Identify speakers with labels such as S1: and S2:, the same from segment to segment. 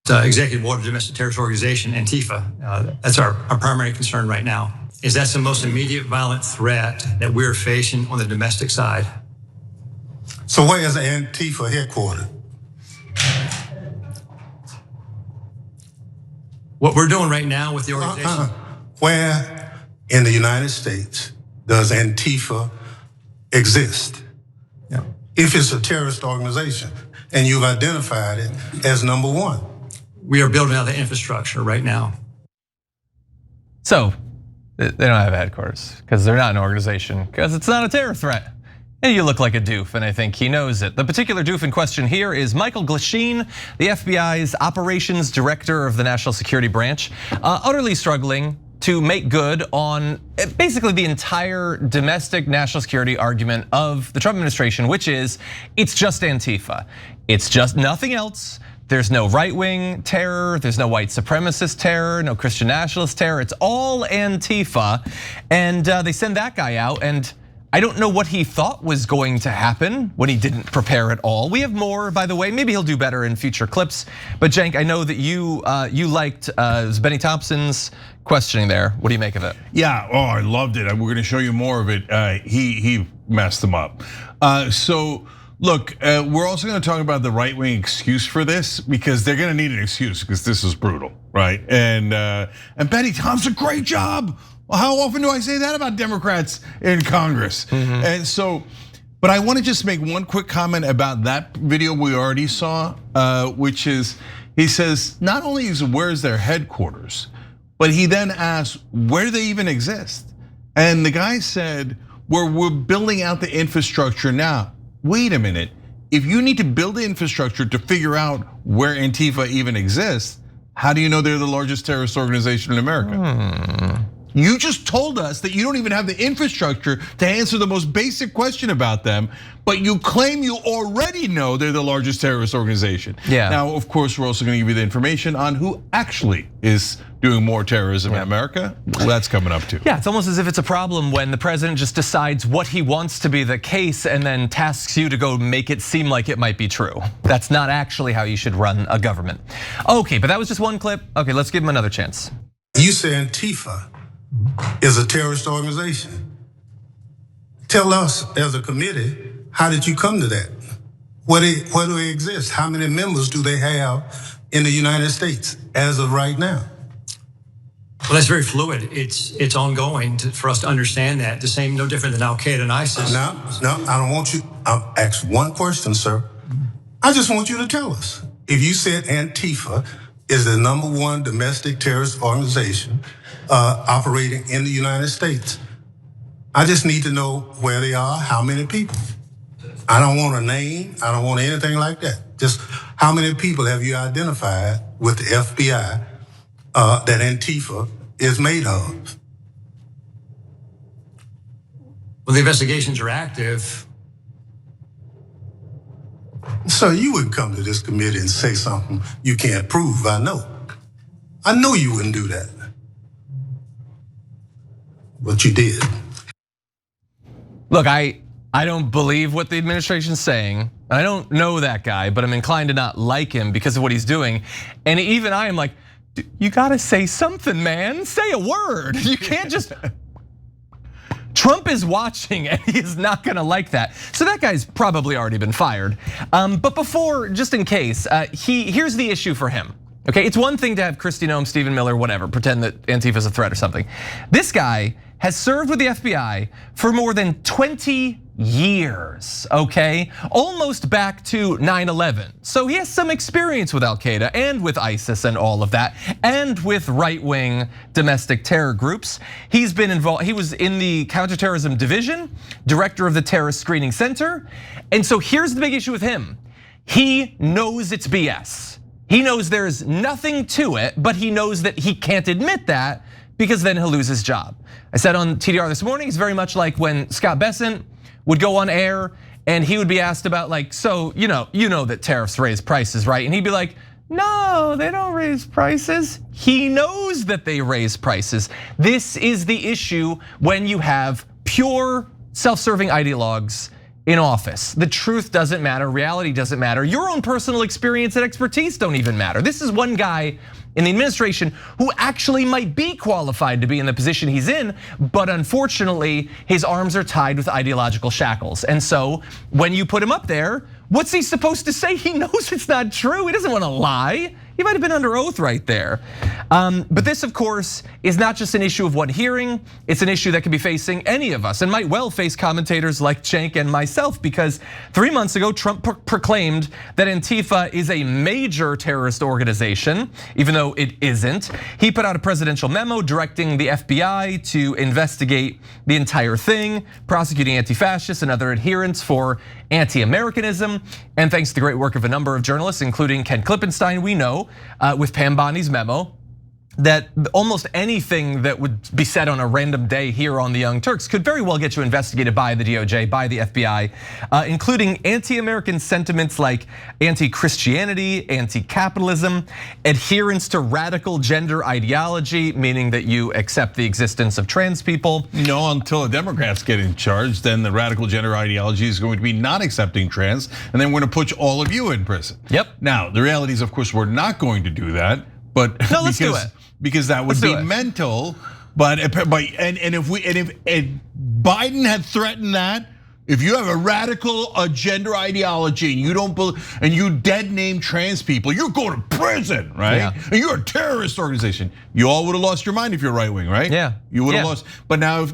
S1: Executive Order Domestic Terrorist Organization, Antifa. That's our primary concern right now, is that's the most immediate violent threat that we're facing on the domestic side.
S2: So where is Antifa headquartered?
S1: What we're doing right now with the organization.
S2: Where in the United States does Antifa exist?
S1: Yeah.
S2: If it's a terrorist organization and you've identified it as number one.
S1: We are building out the infrastructure right now.
S3: So they don't have headquarters because they're not an organization, because it's not a terror threat. And you look like a doof, and I think he knows it. The particular doof in question here is Michael Glasheen, the FBI's operations director of the National Security Branch, utterly struggling to make good on basically the entire domestic national security argument of the Trump administration, which is it's just Antifa. It's just nothing else. There's no right-wing terror, there's no white supremacist terror, no Christian nationalist terror. It's all Antifa, and they send that guy out, and I don't know what he thought was going to happen when he didn't prepare at all. We have more, by the way. Maybe he'll do better in future clips. But Cenk, I know that you liked Benny Thompson's questioning there. What do you make of it?
S4: Yeah, I loved it. We're gonna show you more of it. He messed them up. So look, we're also gonna talk about the right-wing excuse for this, because they're gonna need an excuse because this is brutal, right? And Benny Thompson, great job. Well, how often do I say that about Democrats in Congress? And so, but I want to just make one quick comment about that video we already saw, which is, he says, not only is where's their headquarters, but he then asks, where do they even exist? And the guy said, we're building out the infrastructure now. Wait a minute, if you need to build the infrastructure to figure out where Antifa even exists, how do you know they're the largest terrorist organization in America? You just told us that you don't even have the infrastructure to answer the most basic question about them, but you claim you already know they're the largest terrorist organization.
S3: Yeah.
S4: Now, of course, we're also gonna give you the information on who actually is doing more terrorism in America. Well, that's coming up too.
S3: Yeah, it's almost as if it's a problem when the president just decides what he wants to be the case and then tasks you to go make it seem like it might be true. That's not actually how you should run a government. Okay, but that was just one clip. Okay, let's give him another chance.
S2: You say Antifa is a terrorist organization. Tell us as a committee, how did you come to that? Where do they exist? How many members do they have in the United States as of right now?
S1: Well, that's very fluid. It's ongoing for us to understand that. The same, no different than Al Qaeda and ISIS.
S2: No, I don't want you. I'll ask one question, sir. I just want you to tell us. If you said Antifa is the #1 domestic terrorist organization operating in the United States, I just need to know where they are, how many people. I don't want a name, I don't want anything like that. Just how many people have you identified with the FBI that Antifa is made of?
S1: Well, the investigations are active.
S2: So you wouldn't come to this committee and say something you can't prove, I know. I know you wouldn't do that. But you did.
S3: Look, I don't believe what the administration's saying. I don't know that guy, but I'm inclined to not like him because of what he's doing. And even I am like, you gotta say something, man. Say a word. You can't just. Trump is watching and he is not gonna like that. So that guy's probably already been fired. But before, just in case, here's the issue for him. Okay, it's one thing to have Kristi Noem, Stephen Miller, whatever, pretend that Antifa's a threat or something. This guy has served with the FBI for more than 20 years, okay? Almost back to 9/11. So he has some experience with Al Qaeda and with ISIS and all of that, and with right-wing domestic terror groups. He's been involved, he was in the counterterrorism division, director of the terrorist screening center. And so here's the big issue with him. He knows it's BS. He knows there's nothing to it, but he knows that he can't admit that because then he'll lose his job. I said on TDR this morning, it's very much like when Scott Bessent would go on air and he would be asked about like, so you know that tariffs raise prices, right? And he'd be like, no, they don't raise prices. He knows that they raise prices. This is the issue when you have pure self-serving ideologues in office. The truth doesn't matter, reality doesn't matter. Your own personal experience and expertise don't even matter. This is one guy in the administration who actually might be qualified to be in the position he's in, but unfortunately, his arms are tied with ideological shackles. And so when you put him up there, what's he supposed to say? He knows it's not true. He doesn't want to lie. He might have been under oath right there. But this, of course, is not just an issue of one hearing. It's an issue that could be facing any of us and might well face commentators like Cenk and myself, because 3 months ago, Trump proclaimed that Antifa is a major terrorist organization, even though it isn't. He put out a presidential memo directing the FBI to investigate the entire thing, prosecuting anti-fascists and other adherents for anti-Americanism. And thanks to the great work of a number of journalists, including Ken Klippenstein, we know with Pam Bondi's memo that almost anything that would be said on a random day here on the Young Turks could very well get you investigated by the DOJ, by the FBI, including anti-American sentiments like anti-Christianity, anti-capitalism, adherence to radical gender ideology, meaning that you accept the existence of trans people.
S4: No, until the Democrats get in charge, then the radical gender ideology is going to be not accepting trans, and then we're going to put all of you in prison.
S3: Yep.
S4: Now, the reality is, of course, we're not going to do that, but
S3: no, let's do it.
S4: Because that would be mental, but if Biden had threatened that, if you have a radical gender ideology and you don't believe, and you dead name trans people, you're going to prison, right?
S3: Yeah.
S4: And you're a terrorist organization. You all would have lost your mind if you're right wing, right?
S3: Yeah.
S4: You would have lost. But now,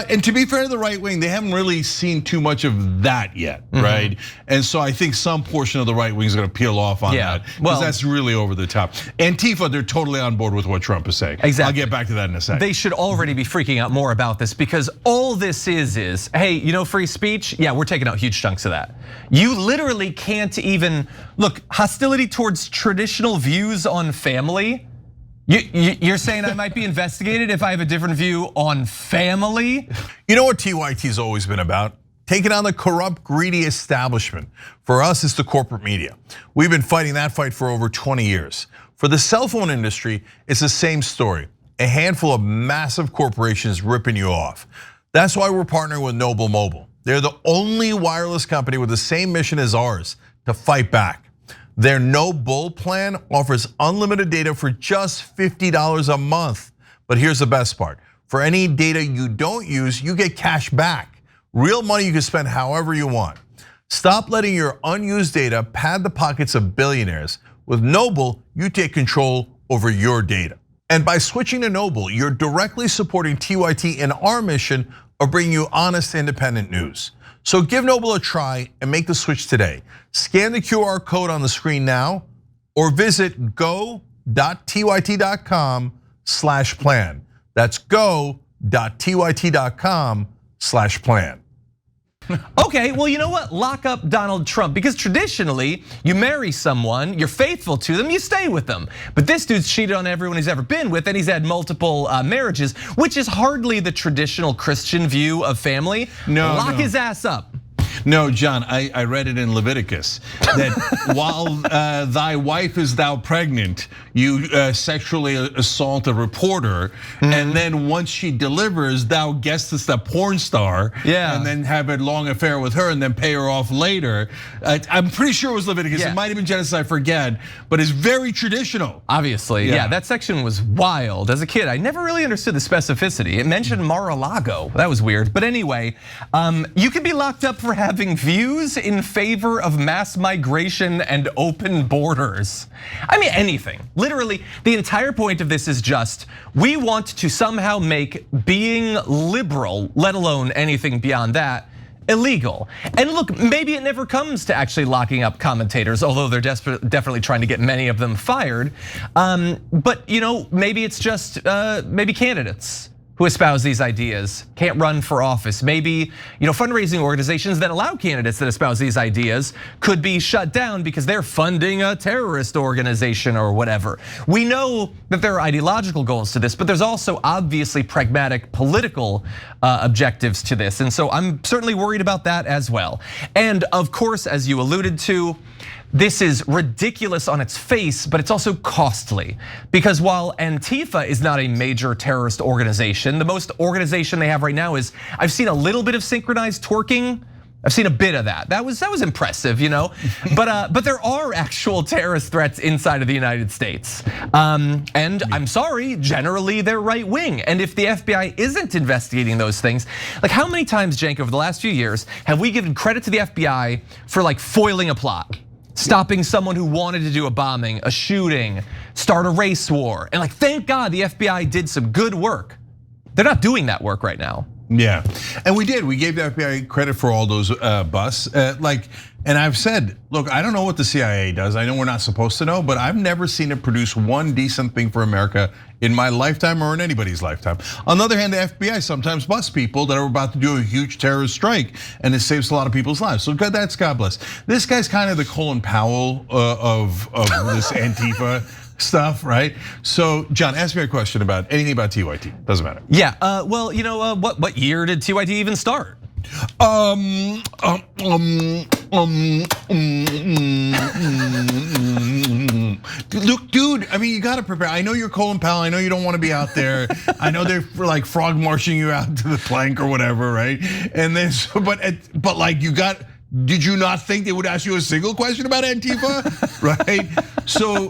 S4: and to be fair to the right wing, they haven't really seen too much of that yet, right? And so I think some portion of the right wing is going to peel off on that, because that's really over the top. Antifa, they're totally on board with what Trump is saying.
S3: Exactly.
S4: I'll get back to that in a second.
S3: They should already be freaking out more about this, because all this is, hey, you know, free speech? Yeah, we're taking out huge chunks of that. You literally can't even, look, hostility towards traditional views on family. You're saying I might be investigated if I have a different view on family?
S4: You know what TYT's always been about? Taking on the corrupt, greedy establishment. For us, it's the corporate media. We've been fighting that fight for over 20 years. For the cell phone industry, it's the same story. A handful of massive corporations ripping you off. That's why we're partnering with Noble Mobile. They're the only wireless company with the same mission as ours, to fight back. Their no bull plan offers unlimited data for just $50 a month. But here's the best part. For any data you don't use, you get cash back. Real money you can spend however you want. Stop letting your unused data pad the pockets of billionaires. With Noble, you take control over your data. And by switching to Noble, you're directly supporting TYT in our mission of bringing you honest, independent news. So give Noble a try and make the switch today. Scan the QR code on the screen now, or visit go.tyt.com/plan. That's go.tyt.com/plan.
S3: Okay, well, you know what? Lock up Donald Trump, because traditionally, you marry someone, you're faithful to them, you stay with them. But this dude's cheated on everyone he's ever been with, and he's had multiple marriages, which is hardly the traditional Christian view of family. Lock his ass up.
S4: No, John, I read it in Leviticus that while thy wife is thou pregnant, you sexually assault a reporter, and then once she delivers, thou guestest a porn star, and then have a long affair with her and then pay her off later. I'm pretty sure it was Leviticus. It might have been Genesis, I forget, but it's very traditional.
S3: Obviously, yeah, that section was wild. As a kid, I never really understood the specificity. It mentioned Mar-a-Lago. That was weird. But anyway, you can be locked up for having views in favor of mass migration and open borders. I mean, anything. Literally, the entire point of this is just, we want to somehow make being liberal, let alone anything beyond that, illegal. And look, maybe it never comes to actually locking up commentators, although they're definitely trying to get many of them fired. But you know, maybe it's just maybe candidates who espouse these ideas can't run for office. Maybe fundraising organizations that allow candidates that espouse these ideas could be shut down because they're funding a terrorist organization or whatever. We know that there are ideological goals to this, but there's also obviously pragmatic political objectives to this. And so I'm certainly worried about that as well. And of course, as you alluded to, this is ridiculous on its face, but it's also costly. Because while Antifa is not a major terrorist organization, the most organization they have right now is, I've seen a little bit of synchronized twerking I've seen a bit of that. That was impressive, you know. But there are actual terrorist threats inside of the United States, and I'm sorry, generally they're right wing. And if the FBI isn't investigating those things, like how many times, Cenk, over the last few years have we given credit to the FBI for like foiling a plot, stopping someone who wanted to do a bombing, a shooting, start a race war, and like thank God the FBI did some good work. They're not doing that work right now.
S4: Yeah, and we did. We gave the FBI credit for all those busts. And I've said, look, I don't know what the CIA does. I know we're not supposed to know, but I've never seen it produce one decent thing for America in my lifetime or in anybody's lifetime. On the other hand, the FBI sometimes busts people that are about to do a huge terrorist strike, and it saves a lot of people's lives. So that's God bless. This guy's kind of the Colin Powell of this Antifa stuff, right? So, John, ask me a question about anything about TYT. Doesn't matter.
S3: Yeah. Well, you know what year did TYT even start?
S4: Look, dude, I mean, you gotta prepare. I know you're Colin Powell. I know you don't want to be out there. I know they're like frog marching you out to the plank or whatever, right? And then, but like you got. Did you not think they would ask you a single question about Antifa, right? So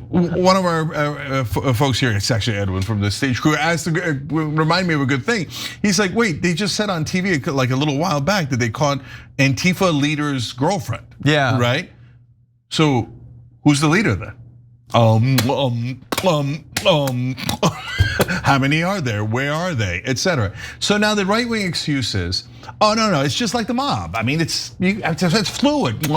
S4: one of our folks here, it's actually Edwin from the stage crew, asked to remind me of a good thing. He's like, wait, they just said on TV like a little while back that they caught Antifa leader's girlfriend.
S3: Yeah.
S4: Right? So who's the leader then? How many are there? Where are they? Etc. So now the right-wing excuse is, oh no, it's just like the mob. I mean, it's fluid.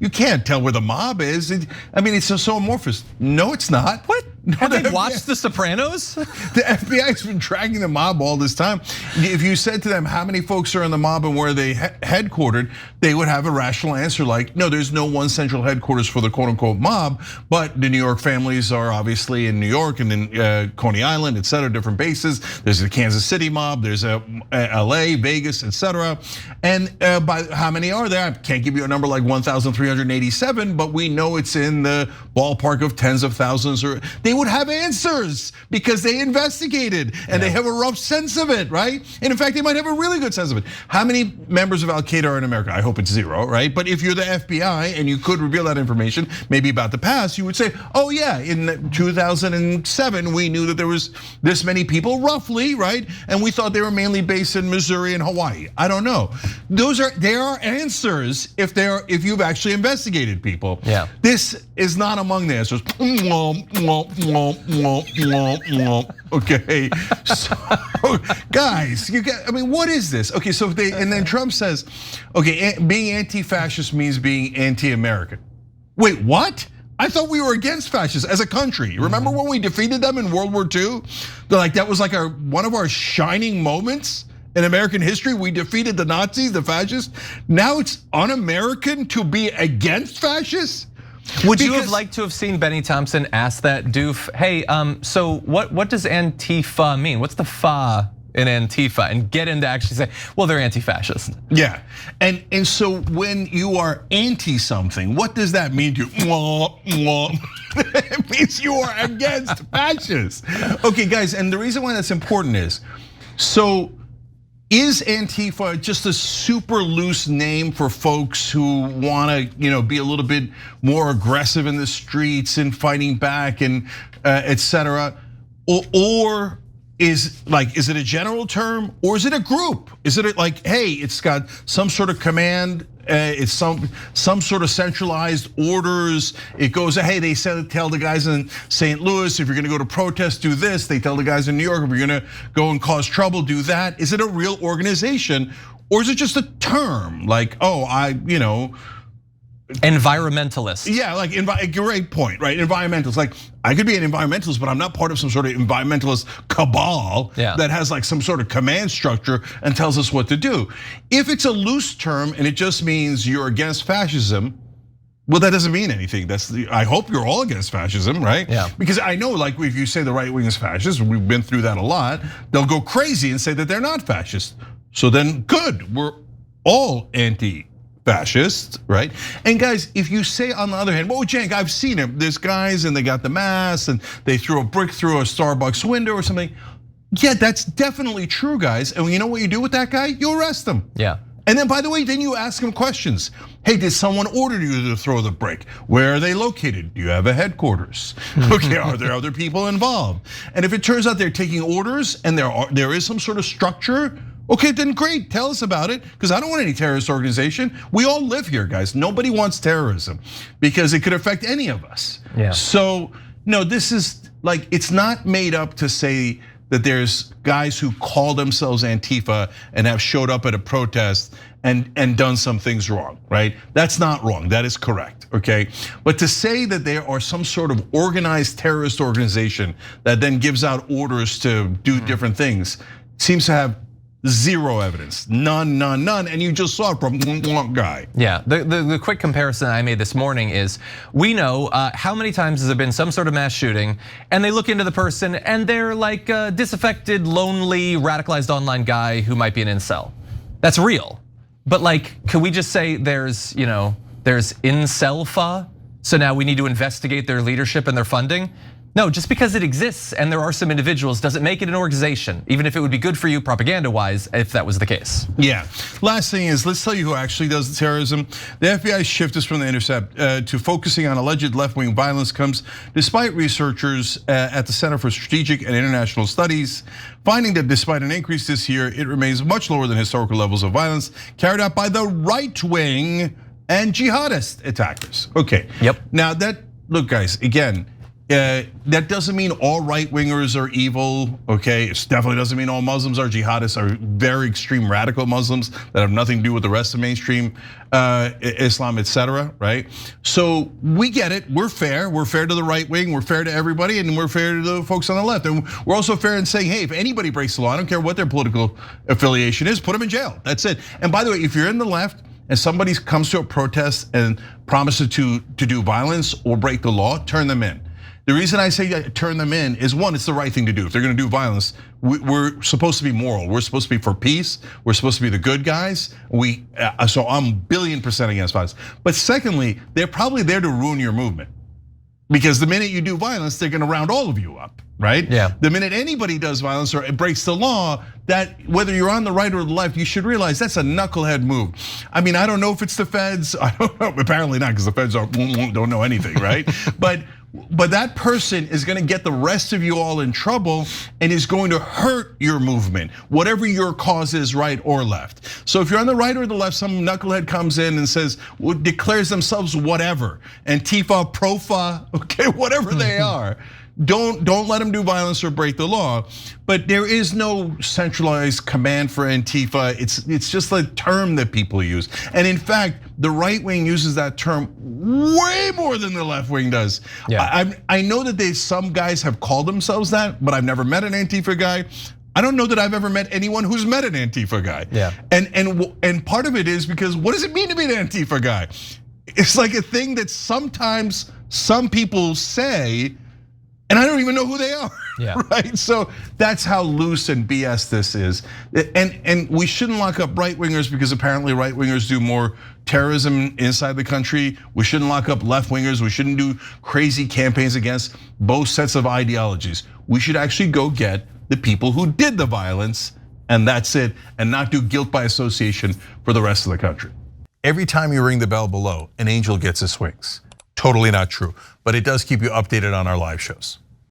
S4: You can't tell where the mob is. I mean, it's so amorphous. No, it's not.
S3: What? Have they watched The Sopranos?
S4: The FBI's been tracking the mob all this time. If you said to them how many folks are in the mob and where they headquartered, they would have a rational answer like, no, there's no one central headquarters for the quote unquote mob, but the New York families are obviously in New York and in Coney Island, et cetera, different bases. There's the Kansas City mob, there's LA, Vegas, et cetera. And by how many are there? I can't give you a number like 1,387, but we know it's in the ballpark of tens of thousands. Or they would have answers because they investigated and they have a rough sense of it, right? And in fact, they might have a really good sense of it. How many members of Al-Qaeda are in America? I hope it's zero, right? But if you're the FBI and you could reveal that information, maybe about the past, you would say, oh yeah, in 2007, we knew that there was this many people roughly, right? And we thought they were mainly based in Missouri and Hawaii. I don't know. There are answers if you've actually investigated people.
S3: Yeah.
S4: This is not among the answers. Okay, so guys, I mean, what is this? Okay, so and then Trump says, okay, being anti-fascist means being anti-American. Wait, what? I thought we were against fascists as a country. Remember when we defeated them in World War II? They're like, that was like one of our shining moments in American history. We defeated the Nazis, the fascists. Now it's un-American to be against fascists?
S3: Would you have liked to have seen Benny Thompson ask that doof, hey, so what does Antifa mean? What's the fa in Antifa? And get him to actually say, well, they're anti-fascist.
S4: Yeah, and so when you are anti something, what does that mean to you? It means you are against fascists. Okay, guys, and the reason why that's important is, so is Antifa just a super loose name for folks who want to, be a little bit more aggressive in the streets and fighting back and et cetera? Or is it a general term or is it a group? Is it like, hey, it's got some sort of command, it's some sort of centralized orders. It goes, hey, they tell the guys in St. Louis, if you're gonna go to protest, do this. They tell the guys in New York, if you're gonna go and cause trouble, do that. Is it a real organization or is it just a term? Like, oh,
S3: environmentalists.
S4: Yeah, like a great point, right? Environmentalists. Like I could be an environmentalist, but I'm not part of some sort of environmentalist cabal that has like some sort of command structure and tells us what to do. If it's a loose term and it just means you're against fascism, well, that doesn't mean anything. I hope you're all against fascism, right?
S3: Yeah.
S4: Because I know, like, if you say the right wing is fascist, we've been through that a lot. They'll go crazy and say that they're not fascist. So then, good, we're all anti-fascist, right? And guys, if you say on the other hand, well, Cenk, I've seen it. There's guys and they got the masks and they threw a brick through a Starbucks window or something. Yeah, that's definitely true, guys. And you know what you do with that guy? You arrest him.
S3: Yeah.
S4: And then, by the way, then you ask them questions. Hey, did someone order you to throw the brick? Where are they located? Do you have a headquarters? Okay, are there other people involved? And if it turns out they're taking orders and there is some sort of structure, okay, then great, tell us about it, because I don't want any terrorist organization. We all live here, guys. Nobody wants terrorism because it could affect any of us.
S3: Yeah.
S4: So, no, this is like, it's not made up to say that there's guys who call themselves Antifa and have showed up at a protest and done some things wrong, right? That's not wrong, that is correct, okay? But to say that there are some sort of organized terrorist organization that then gives out orders to do different things seems to have zero evidence, none, and you just saw it from one guy.
S3: Yeah, the quick comparison I made this morning is, we know how many times has there been some sort of mass shooting, and they look into the person and they're like a disaffected, lonely, radicalized online guy who might be an incel. That's real. But like, could we just say there's incelfa, so now we need to investigate their leadership and their funding? No, just because it exists and there are some individuals doesn't make it an organization, even if it would be good for you propaganda-wise if that was the case.
S4: Yeah, last thing is, let's tell you who actually does the terrorism. The FBI's shift is from The Intercept to focusing on alleged left-wing violence comes despite researchers at the Center for Strategic and International Studies finding that despite an increase this year, it remains much lower than historical levels of violence carried out by the right-wing and jihadist attackers. Okay,
S3: yep.
S4: Now look guys, again, that doesn't mean all right-wingers are evil, okay? It definitely doesn't mean all Muslims are jihadists, are very extreme radical Muslims that have nothing to do with the rest of mainstream Islam, etc., right? So we get it, we're fair to the right wing, we're fair to everybody, and we're fair to the folks on the left. And we're also fair in saying, hey, if anybody breaks the law, I don't care what their political affiliation is, put them in jail, that's it. And by the way, if you're in the left, and somebody comes to a protest and promises to do violence or break the law, turn them in. The reason I say turn them in is, one, it's the right thing to do. If they're gonna do violence, we're supposed to be moral. We're supposed to be for peace. We're supposed to be the good guys. So I'm 1,000,000,000% against violence. But secondly, they're probably there to ruin your movement. Because the minute you do violence, they're gonna round all of you up, right?
S3: Yeah.
S4: The minute anybody does violence or it breaks the law, that whether you're on the right or the left, you should realize that's a knucklehead move. I mean, I don't know if it's the feds. I don't know. Apparently not, because the feds don't know anything, right? But that person is gonna get the rest of you all in trouble and is going to hurt your movement, whatever your cause is, right or left. So if you're on the right or the left, some knucklehead comes in and says, declares themselves whatever, Antifa, Profa, okay, whatever they are. Don't let them do violence or break the law. But there is no centralized command for Antifa. It's just a term that people use. And in fact, the right wing uses that term way more than the left wing does.
S3: Yeah.
S4: I know that some guys have called themselves that, but I've never met an Antifa guy. I don't know that I've ever met anyone who's met an Antifa guy.
S3: Yeah.
S4: And part of it is because what does it mean to be an Antifa guy? It's like a thing that sometimes some people say, and I don't even know who they are, right? So that's how loose and BS this is. And we shouldn't lock up right wingers because apparently right wingers do more terrorism inside the country. We shouldn't lock up left wingers. We shouldn't do crazy campaigns against both sets of ideologies. We should actually go get the people who did the violence, and that's it, and not do guilt by association for the rest of the country.
S5: Every time you ring the bell below, an angel gets his wings. Totally not true, but it does keep you updated on our live shows.